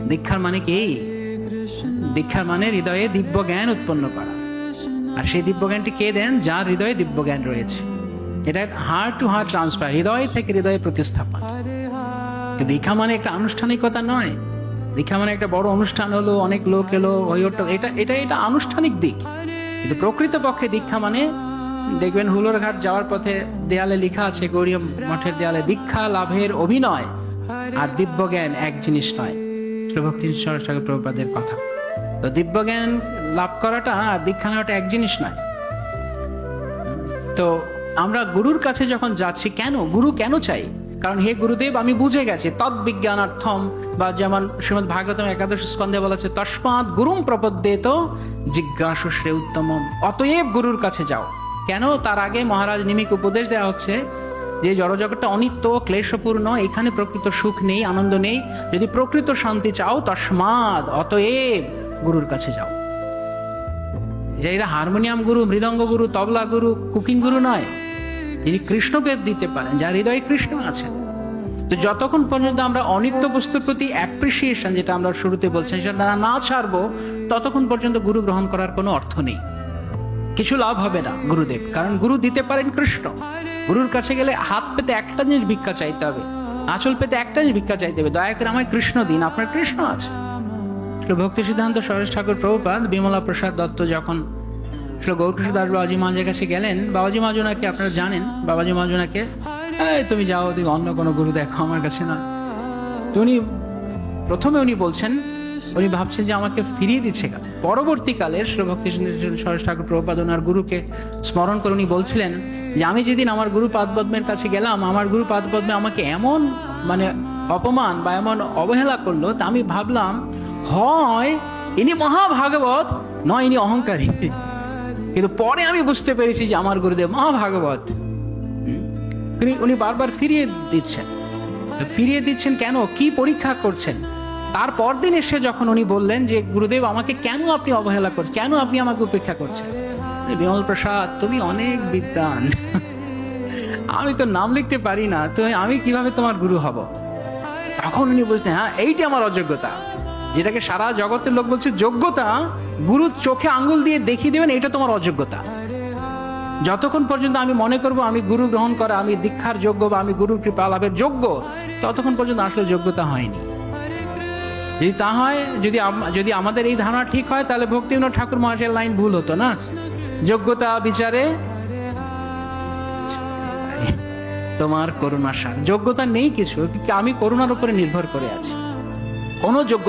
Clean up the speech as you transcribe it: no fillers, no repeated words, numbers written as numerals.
দীক্ষার মানে কি? দীক্ষার মানে হৃদয়ে দিব্য জ্ঞান উৎপন্ন করা। আর সেই দিব্য জ্ঞানটি কে দেন? যার হৃদয়ে দিব্য জ্ঞান রয়েছে। এটা হার্ট টু হার্ট ট্রান্সফার, হৃদয় থেকে হৃদয়ে প্রতিস্থাপন। দীক্ষা মানে একটা আনুষ্ঠানিকতা নয়। দীক্ষা মানে একটা বড় অনুষ্ঠান হলো, অনেক লোক এলো, এটা আনুষ্ঠানিক দিক। কিন্তু প্রকৃতপক্ষে দীক্ষা মানে, দেখবেন হুলোর ঘাট যাওয়ার পথে দেয়ালে লেখা আছে, গৌড়ীয় মঠের দেয়ালে, দীক্ষা লাভের অভিনয় আর দিব্য জ্ঞান এক জিনিস নয়। ভক্তি ঠাকুর প্রভুপাদের কথা। তো দিব্য জ্ঞান লাভ করাটা আর দীক্ষা নেওয়াটা এক জিনিস নয়। তো আমরা গুরুর কাছে যখন যাচ্ছি, গুরু কেন চাই? কারণ হে গুরুদেব, আমি বুঝে গেছি তদ্বিজ্ঞানার্থম, বা যেমন শ্রীমদ্ ভাগবতম একাদশ স্কন্ধে বলা আছে, তস্মাৎ গুরুম প্রপদ্যেত জিজ্ঞাসু শ্রে উত্তমম। অতএব গুরুর কাছে যাও। কেন? তার আগে মহারাজ নিমিক উপদেশ দেওয়া হচ্ছে যে জড়জগৎটা অনিত্য, ক্লেশপূর্ণ, এখানে প্রকৃত সুখ নেই, আনন্দ নেই। যদি প্রকৃত শান্তি চাও, তস্মাৎ, অতএব গুরুর কাছে যাও। এরা হারমোনিয়াম গুরু, মৃদঙ্গ গুরু, তবলা গুরু, কুকিং গুরু নয়। যিনি কৃষ্ণকে দিতে পারেন, যার হৃদয়ে কৃষ্ণ আছেন। তো যতক্ষণ পর্যন্ত আমরা অনিত্য বস্তুর প্রতি অ্যাপ্রিসিয়েশন, যেটা আমরা শুরুতে বলছেন, সেটা না ছাড়বো, ততক্ষণ পর্যন্ত গুরু গ্রহণ করার কোনো অর্থ নেই। কিছু লাভ হবে না গুরুদেব, কারণ গুরু দিতে পারেন কৃষ্ণ। গুরুর কাছে গেলে হাত পেতে একটা জিনিস ভিক্ষা চাইতে হবে, আঁচল পেতে একটা জিনিস ভিক্ষা চাইতে হবে, দয়া করে আমায় কৃষ্ণ দিন, আপনার কৃষ্ণ আছে। ভক্তি সিদ্ধান্ত সরেশ ঠাকুর প্রভুপাদ বিমলা প্রসাদ দত্ত যখন গৌরকিশোর দাস বাবাজি মহারাজের কাছে গেলেন, বাবাজি মহারাজ ওনাকে, আপনারা জানেন, বাবাজি মহারাজ ওনাকে, তুমি যাও, তুমি অন্য কোনো গুরু দেখো, আমার কাছে না। তো প্রথমে উনি বলছেন, উনি ভাবছেন যে আমাকে ফিরিয়ে দিচ্ছে কেন। পরবর্তীকালে ভক্তি সরেশ ঠাকুর প্রভুপাদ ওনার গুরুকে স্মরণ করে উনি বলছিলেন যে আমি যেদিন আমার গুরু পাদপদ্মের কাছে গেলাম, আমার গুরু পাদপদ্মে আমাকে এমন অপমান বা এমন অবহেলা করলো, তা আমি ভাবলাম হয় ইনি মহাভাগবত, নয় ইনি অহংকারী। কিন্তু পরে আমি বুঝতে পেরেছি যে আমার গুরুদেব মহাভাগবত। উনি বারবার ফিরিয়ে দিচ্ছেন কেন? কি পরীক্ষা করছেন? তারপর দিন এসে যখন উনি বললেন যে গুরুদেব, আমাকে কেন আপনি অবহেলা করছেন, কেন আপনি আমাকে উপেক্ষা করছেন? বিমল প্রসাদ, তুমি অনেক বিদ্বান, আমি তো নাম লিখতে পারি না, তো আমি কিভাবে তোমার গুরু হব? তখন উনি বলছেন, হ্যাঁ, এইটি আমার অযোগ্যতা, যেটাকে সারা জগতের লোক বলছে যোগ্যতা। গুরু চোখে আঙ্গুল দিয়ে দেখিয়ে দেবেন, এটা তোমার অযোগ্যতা। যতক্ষণ পর্যন্ত আমি মনে করব আমি গুরু গ্রহণ করা, আমি দীক্ষার যোগ্য, বা আমি গুরুর কৃপা লাভের যোগ্য, ততক্ষণ পর্যন্ত আসলে যোগ্যতা হয়নি। যদি তা হয়, যদি আমাদের এই ধারণা ঠিক হয়, তাহলে ভক্তিবিনোদ ঠাকুর মহাশয়ের লাইন ভুল হতো না। যোগ্যতা বিচারে তোমার করুণা সার। যোগ্যতা নেই কিছু, আমি করুণার উপরে নির্ভর করে আছি। কোনো যোগ্য